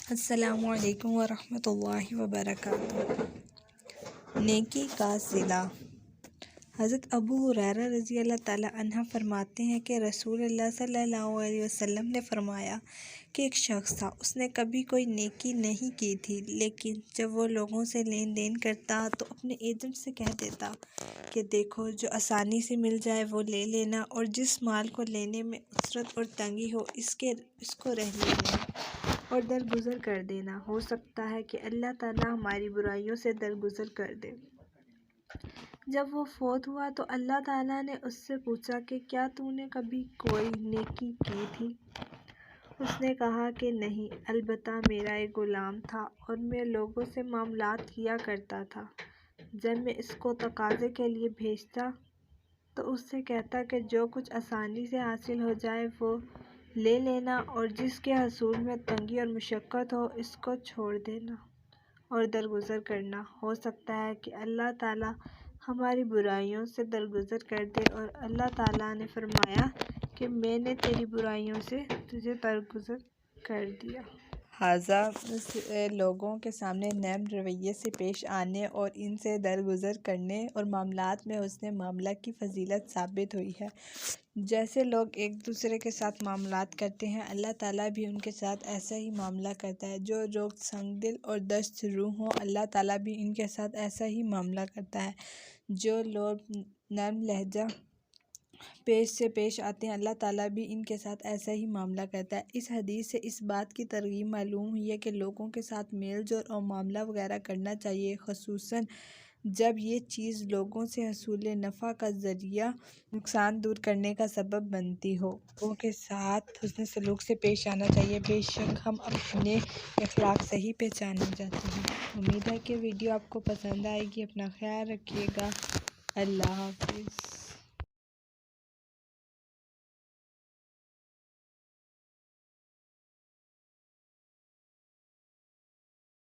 السلام علیکم ورحمۃ اللہ وبرکاتہ۔ نیکی کا صلہ۔ حضرت ابو ہریرہ رضی اللہ تعالیٰ عنہ فرماتے ہیں کہ رسول اللہ صلی اللہ علیہ وسلم نے فرمایا کہ ایک شخص تھا، اس نے کبھی کوئی نیکی نہیں کی تھی، لیکن جب وہ لوگوں سے لین دین کرتا تو اپنے ایجنٹ سے کہہ دیتا کہ دیکھو جو آسانی سے مل جائے وہ لے لینا، اور جس مال کو لینے میں عسرت اور تنگی ہو اس کو رہ لینا اور درگزر کر دینا، ہو سکتا ہے کہ اللہ تعالیٰ ہماری برائیوں سے درگزر کر دے۔ جب وہ فوت ہوا تو اللہ تعالیٰ نے اس سے پوچھا کہ کیا تو نے کبھی کوئی نیکی کی تھی؟ اس نے کہا کہ نہیں، البتہ میرا ایک غلام تھا اور میں لوگوں سے معاملات کیا کرتا تھا۔ جب میں اس کو تقاضے کے لیے بھیجتا تو اس سے کہتا کہ جو کچھ آسانی سے حاصل ہو جائے وہ لے لینا، اور جس کے حصول میں تنگی اور مشقت ہو اس کو چھوڑ دینا اور درگزر کرنا، ہو سکتا ہے کہ اللہ تعالیٰ ہماری برائیوں سے درگزر کر دے۔ اور اللہ تعالیٰ نے فرمایا کہ میں نے تیری برائیوں سے تجھے درگزر کر دیا۔ لہٰذا لوگوں کے سامنے نرم رویے سے پیش آنے اور ان سے درگزر کرنے اور معاملات میں حسن معاملہ کی فضیلت ثابت ہوئی ہے۔ جیسے لوگ ایک دوسرے کے ساتھ معاملات کرتے ہیں، اللہ تعالیٰ بھی ان کے ساتھ ایسا ہی معاملہ کرتا ہے۔ جو لوگ سنگ دل اور دست روح ہوں، اللہ تعالیٰ بھی ان کے ساتھ ایسا ہی معاملہ کرتا ہے۔ جو لوگ نرم لہجہ سے پیش آتے ہیں، اللہ تعالیٰ بھی ان کے ساتھ ایسا ہی معاملہ کرتا ہے۔ اس حدیث سے اس بات کی ترغیب معلوم ہوئی ہے کہ لوگوں کے ساتھ میل جول اور معاملہ وغیرہ کرنا چاہیے، خصوصاً جب یہ چیز لوگوں سے حصول نفع کا ذریعہ نقصان دور کرنے کا سبب بنتی ہو۔ لوگوں کے ساتھ حسن سلوک سے پیش آنا چاہیے، بے شک ہم اپنے اخلاق سے ہی پہچانے جاتے ہیں۔ امید ہے کہ ویڈیو آپ کو پسند آئے گی۔ اپنا خیال رکھیے گا۔ اللہ حافظ۔